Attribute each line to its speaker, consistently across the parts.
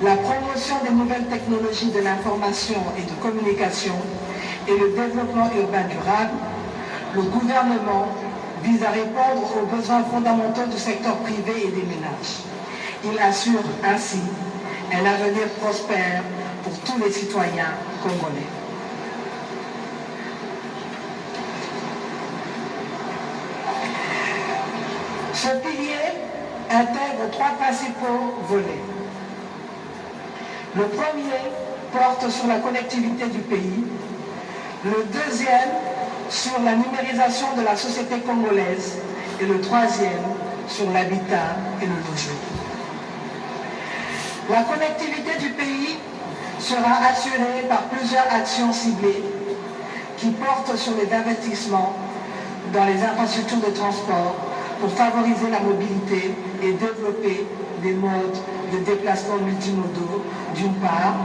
Speaker 1: la promotion des nouvelles technologies de l'information et de communication et le développement urbain durable, le gouvernement vise à répondre aux besoins fondamentaux du secteur privé et des ménages. Il assure ainsi un avenir prospère pour tous les citoyens congolais. Ce pilier intègre trois principaux volets. Le premier porte sur la connectivité du pays, le deuxième sur la numérisation de la société congolaise et le troisième sur l'habitat et le logement. La connectivité du pays sera assurée par plusieurs actions ciblées qui portent sur les investissements dans les infrastructures de transport pour favoriser la mobilité et développer des modes de déplacement multimodaux d'une part,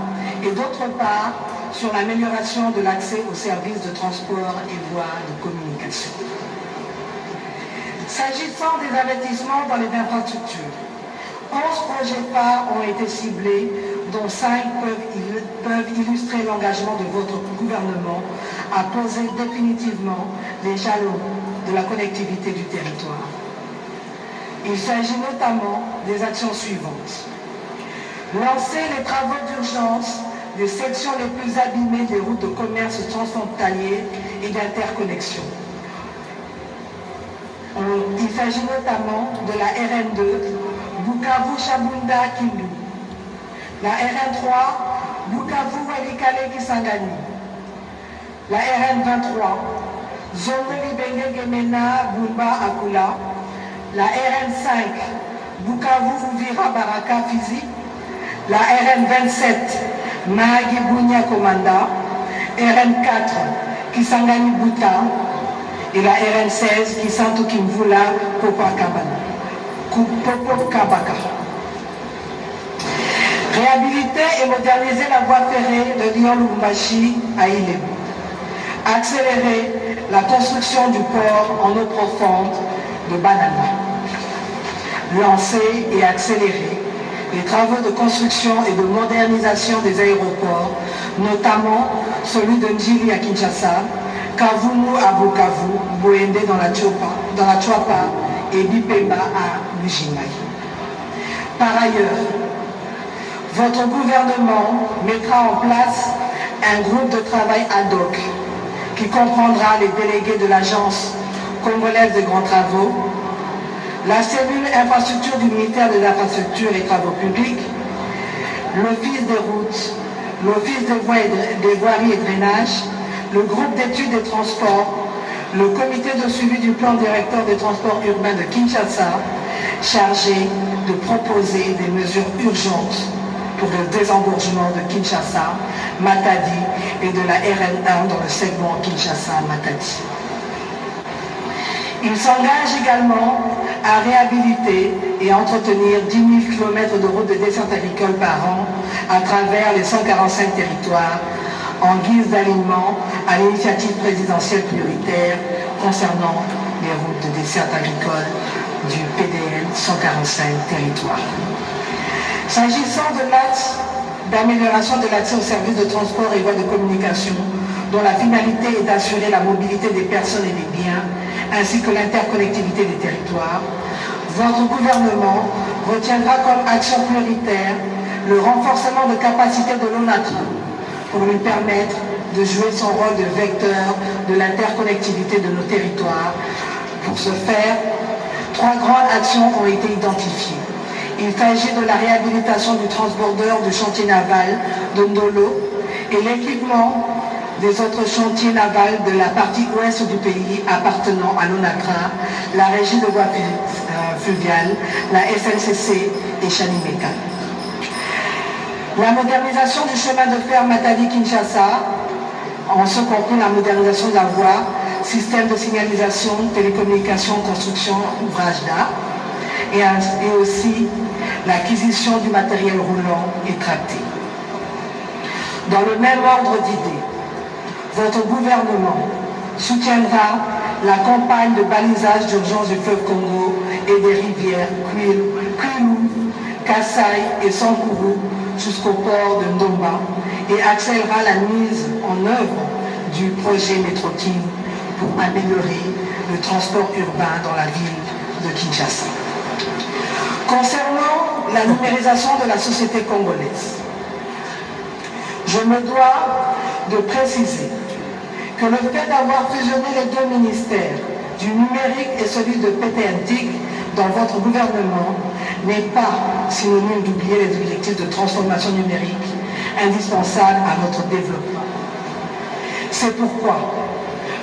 Speaker 1: et d'autre part sur l'amélioration de l'accès aux services de transport et voies de communication. S'agissant des investissements dans les infrastructures, 11 projets phares ont été ciblés, dont 5 peuvent illustrer l'engagement de votre gouvernement à poser définitivement les jalons de la connectivité du territoire. Il s'agit notamment des actions suivantes. Lancer les travaux d'urgence des sections les plus abîmées des routes de commerce transfrontalier et d'interconnexion. Il s'agit notamment de la RN2, Bukavu-Chabunda-Kindu, la RN3, Bukavu-Walikale-Kisangani, la RN23, Zono-Libenge-Gemena-Bumba-Akula, la RN5, Bukavu-Uvira-Baraka-Fizi, la RN27, Mahagi-Bunia-Komanda, RN4, Kisangani-Buta, et la RN16, Kisantu-Kimvula-Popokabaka. Réhabiliter et moderniser la voie ferrée de Lyon-Lubumbashi à Ilé. Accélérer la construction du port en eau profonde de Banana. Lancer et accélérer les travaux de construction et de modernisation des aéroports, notamment celui de Njili à Kinshasa, Kavumu à Bukavu, Boende dans la Chouapa et Bipemba à Mujimai. Par ailleurs, votre gouvernement mettra en place un groupe de travail ad hoc qui comprendra les délégués de l'Agence congolaise des grands travaux, la cellule infrastructure du ministère des infrastructures et travaux publics, l'office des routes, l'office des voiries et drainages, le groupe d'études des transports, le comité de suivi du plan directeur des transports urbains de Kinshasa, chargé de proposer des mesures urgentes pour le désengorgement de Kinshasa, Matadi et de la RN1 dans le segment Kinshasa-Matadi. Il s'engage également à réhabiliter et entretenir 10 000 km de routes de desserte agricole par an à travers les 145 territoires en guise d'alignement à l'initiative présidentielle prioritaire concernant les routes de desserte agricole du PDL 145 territoires. S'agissant de l'axe d'amélioration de l'accès aux services de transport et voies de communication, dont la finalité est d'assurer la mobilité des personnes et des biens, ainsi que l'interconnectivité des territoires, votre gouvernement retiendra comme action prioritaire le renforcement de capacité de l'ONATRA pour lui permettre de jouer son rôle de vecteur de l'interconnectivité de nos territoires. Pour ce faire, 3 grandes actions ont été identifiées. Il s'agit de la réhabilitation du transbordeur du chantier naval de Ndolo et l'équipement des autres chantiers navals de la partie ouest du pays appartenant à l'ONATRA, la régie de voies fluviales, la SNCC et Chanimeka. La modernisation du chemin de fer Matadi-Kinshasa, en ce compris la modernisation de la voie, système de signalisation, télécommunication, construction, ouvrage d'art, et aussi l'acquisition du matériel roulant et tracté. Dans le même ordre d'idées, votre gouvernement soutiendra la campagne de balisage d'urgence du fleuve Congo et des rivières Kwilu, Kassai et Sankuru jusqu'au port de Ndomba et accélérera la mise en œuvre du projet Métro King pour améliorer le transport urbain dans la ville de Kinshasa. Concernant la numérisation de la société congolaise, je me dois de préciser que le fait d'avoir fusionné les deux ministères, du numérique et celui de PTNTIC, dans votre gouvernement, n'est pas synonyme d'oublier les objectifs de transformation numérique indispensables à notre développement. C'est pourquoi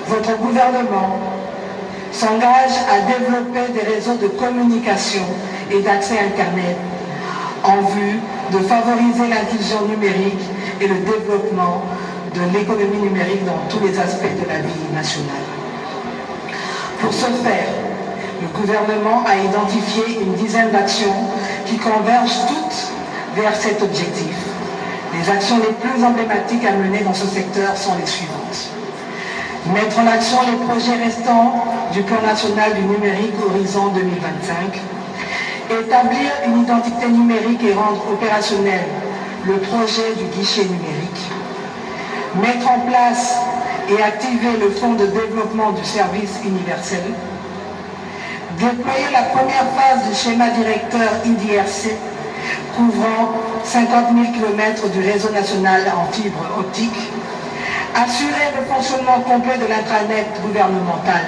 Speaker 1: votre gouvernement s'engage à développer des réseaux de communication et d'accès à Internet en vue de favoriser l'inclusion numérique et le développement de l'économie numérique dans tous les aspects de la vie nationale. Pour ce faire, le gouvernement a identifié une dizaine d'actions qui convergent toutes vers cet objectif. Les actions les plus emblématiques à mener dans ce secteur sont les suivantes. Mettre en action les projets restants du plan national du numérique Horizon 2025, établir une identité numérique et rendre opérationnel le projet du guichet numérique, mettre en place et activer le fonds de développement du service universel, déployer la première phase du schéma directeur IDRC couvrant 50 000 km du réseau national en fibre optique, assurer le fonctionnement complet de l'intranet gouvernemental,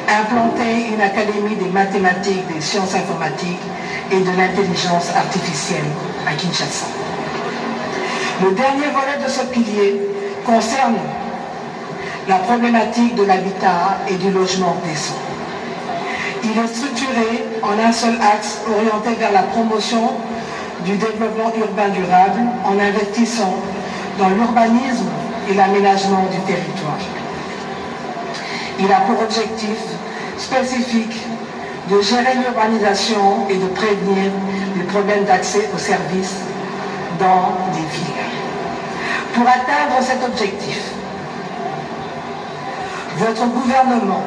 Speaker 1: implanter une académie des mathématiques, des sciences informatiques et de l'intelligence artificielle à Kinshasa. Le dernier volet de ce pilier concerne la problématique de l'habitat et du logement décent. Il est structuré en un seul axe orienté vers la promotion du développement urbain durable en investissant dans l'urbanisme et l'aménagement du territoire. Il a pour objectif spécifique de gérer l'urbanisation et de prévenir les problèmes d'accès aux services dans des villes. Pour atteindre cet objectif, votre gouvernement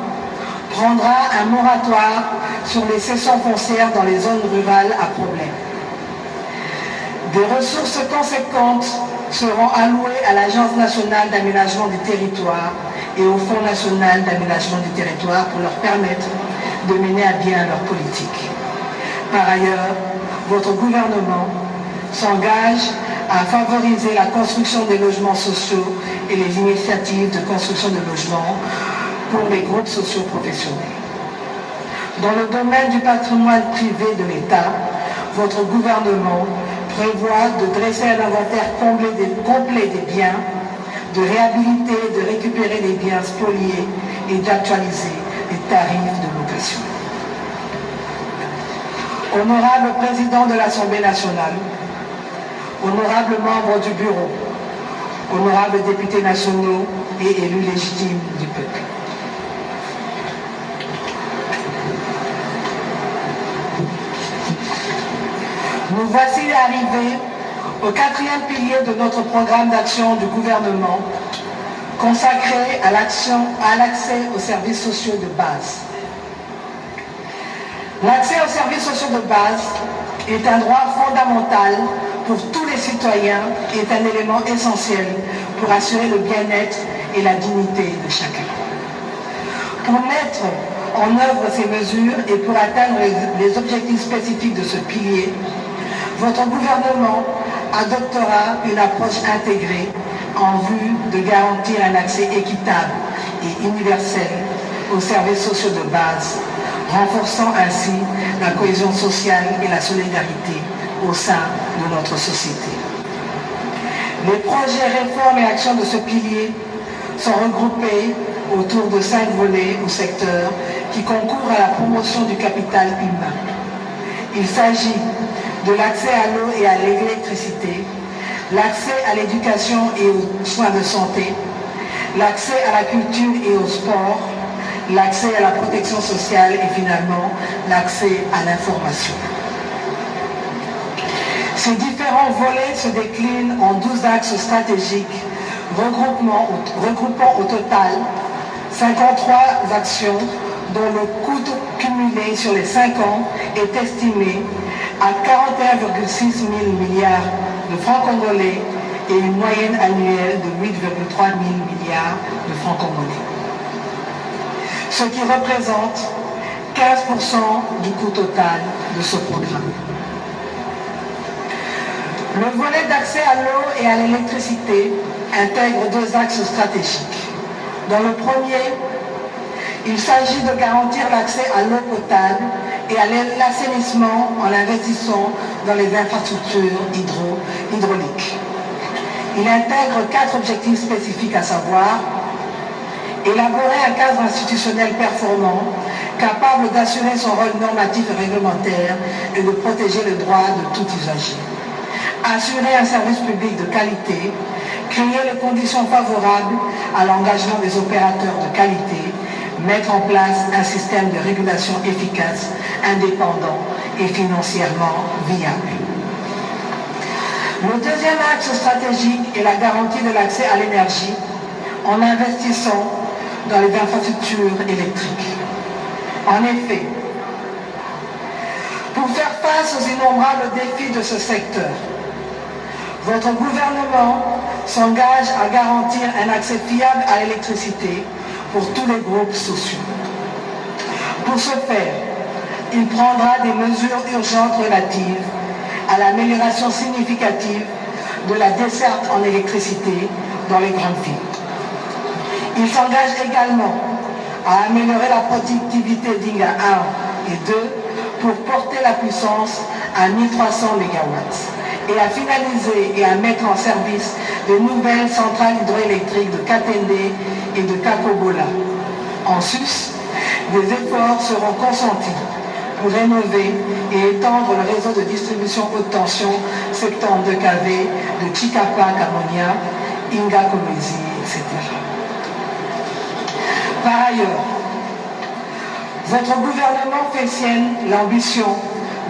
Speaker 1: prendra un moratoire sur les cessions foncières dans les zones rurales à problème. Des ressources conséquentes seront allouées à l'Agence nationale d'aménagement du territoire et au Fonds national d'aménagement du territoire pour leur permettre de mener à bien leur politique. Par ailleurs, votre gouvernement s'engage à favoriser la construction des logements sociaux et les initiatives de construction de logements pour les groupes sociaux professionnels. Dans le domaine du patrimoine privé de l'État, votre gouvernement prévoit de dresser un inventaire complet des biens, de réhabiliter et de récupérer les biens spoliés et d'actualiser les tarifs de location. Honorable président de l'Assemblée nationale, honorables membres du bureau, honorables députés nationaux et élus légitimes du peuple. Nous voici arrivés au quatrième pilier de notre programme d'action du gouvernement consacré à l'accès aux services sociaux de base. L'accès aux services sociaux de base est un droit fondamental pour tous les citoyens et est un élément essentiel pour assurer le bien-être et la dignité de chacun. Pour mettre en œuvre ces mesures et pour atteindre les objectifs spécifiques de ce pilier, votre gouvernement adoptera une approche intégrée en vue de garantir un accès équitable et universel aux services sociaux de base, renforçant ainsi la cohésion sociale et la solidarité au sein de notre société. Les projets, réformes et actions de ce pilier sont regroupés autour de 5 volets ou secteurs qui concourent à la promotion du capital humain. Il s'agit de l'accès à l'eau et à l'électricité, l'accès à l'éducation et aux soins de santé, l'accès à la culture et au sport, l'accès à la protection sociale et finalement l'accès à l'information. Ces différents volets se déclinent en 12 axes stratégiques regroupant au total 53 actions dont le coût cumulé sur les 5 ans est estimé à 41,6 000 milliards de francs congolais et une moyenne annuelle de 8,3 000 milliards de francs congolais. Ce qui représente 15% du coût total de ce programme. Le volet d'accès à l'eau et à l'électricité intègre deux axes stratégiques. Dans le premier, il s'agit de garantir l'accès à l'eau potable et à l'assainissement en investissant dans les infrastructures hydrauliques. Il intègre 4 objectifs spécifiques, à savoir élaborer un cadre institutionnel performant, capable d'assurer son rôle normatif et réglementaire et de protéger le droit de tout usager. Assurer un service public de qualité, créer les conditions favorables à l'engagement des opérateurs de qualité, mettre en place un système de régulation efficace, indépendant et financièrement viable. Le deuxième axe stratégique est la garantie de l'accès à l'énergie en investissant dans les infrastructures électriques. En effet, pour faire face aux innombrables défis de ce secteur, votre gouvernement s'engage à garantir un accès fiable à l'électricité pour tous les groupes sociaux. Pour ce faire, il prendra des mesures urgentes relatives à l'amélioration significative de la desserte en électricité dans les grandes villes. Il s'engage également à améliorer la productivité d'Inga 1 et 2 pour porter la puissance à 1300 MW et à finaliser et à mettre en service de nouvelles centrales hydroélectriques de Katende et de Kakobola. En sus, des efforts seront consentis pour rénover et étendre le réseau de distribution haute tension 72 kV de Chikapa, Kamonia, Inga Komezi, etc. Par ailleurs, votre gouvernement fait sienne l'ambition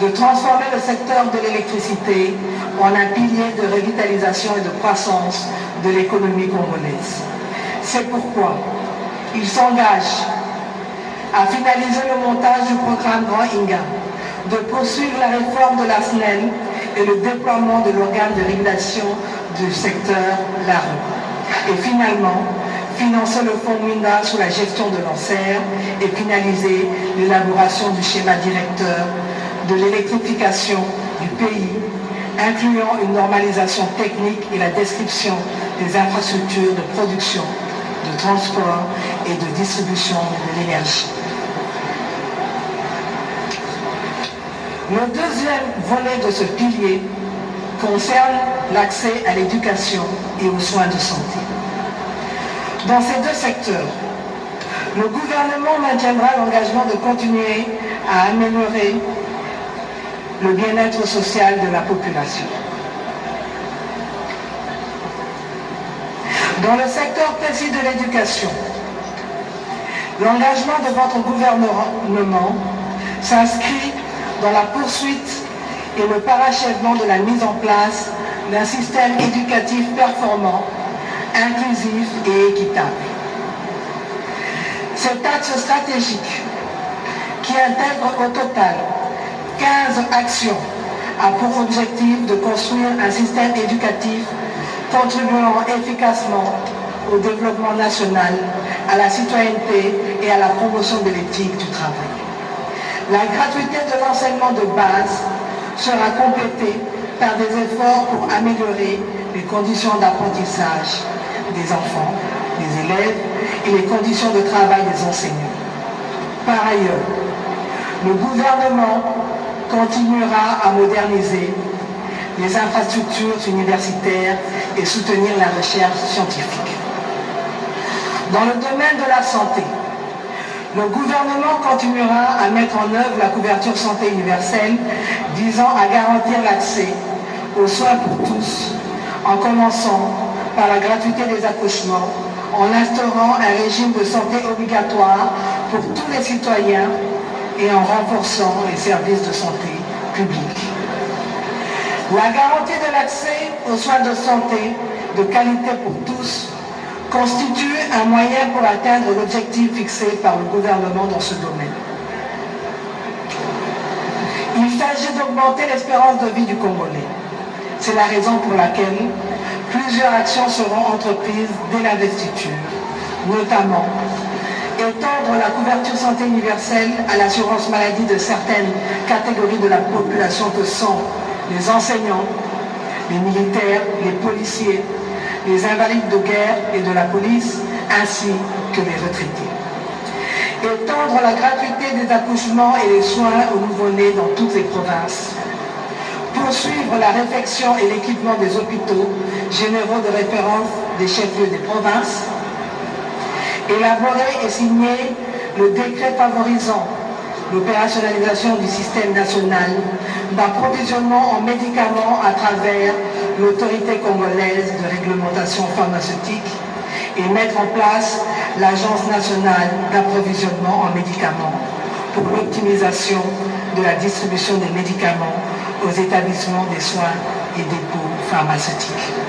Speaker 1: de transformer le secteur de l'électricité en un pilier de revitalisation et de croissance de l'économie congolaise. C'est pourquoi il s'engage à finaliser le montage du programme Grand Inga, de poursuivre la réforme de la SNEL et le déploiement de l'organe de régulation du secteur l'ARE. Et finalement, financer le fonds MINA sous la gestion de l'ANSER et finaliser l'élaboration du schéma directeur de l'électrification du pays, incluant une normalisation technique et la description des infrastructures de production, de transport et de distribution de l'énergie. Le deuxième volet de ce pilier concerne l'accès à l'éducation et aux soins de santé. Dans ces deux secteurs, le gouvernement maintiendra l'engagement de continuer à améliorer le bien-être social de la population. Dans le secteur précis de l'éducation, l'engagement de votre gouvernement s'inscrit dans la poursuite et le parachèvement de la mise en place d'un système éducatif performant, inclusif et équitable. Cet axe stratégique, qui intègre au total 15 actions, a pour objectif de construire un système éducatif contribuant efficacement au développement national, à la citoyenneté et à la promotion de l'éthique du travail. La gratuité de l'enseignement de base sera complétée par des efforts pour améliorer les conditions d'apprentissage des enfants, des élèves et les conditions de travail des enseignants. Par ailleurs, le gouvernement continuera à moderniser les infrastructures universitaires et soutenir la recherche scientifique. Dans le domaine de la santé, le gouvernement continuera à mettre en œuvre la couverture santé universelle visant à garantir l'accès aux soins pour tous, en commençant par la gratuité des accouchements, en instaurant un régime de santé obligatoire pour tous les citoyens et en renforçant les services de santé publique. La garantie de l'accès aux soins de santé de qualité pour tous constitue un moyen pour atteindre l'objectif fixé par le gouvernement dans ce domaine. Il s'agit d'augmenter l'espérance de vie du Congolais. C'est la raison pour laquelle plusieurs actions seront entreprises dès l'investiture, notamment étendre la couverture santé universelle à l'assurance maladie de certaines catégories de la population que sont les enseignants, les militaires, les policiers, les invalides de guerre et de la police, ainsi que les retraités. Étendre la gratuité des accouchements et les soins aux nouveau-nés dans toutes les provinces. Poursuivre la réfection et l'équipement des hôpitaux généraux de référence des chefs-lieux des provinces. Élaborer et signer le décret favorisant l'opérationnalisation du système national d'approvisionnement en médicaments à travers l'autorité congolaise de réglementation pharmaceutique et mettre en place l'Agence nationale d'approvisionnement en médicaments pour l'optimisation de la distribution des médicaments aux établissements des soins et dépôts pharmaceutiques.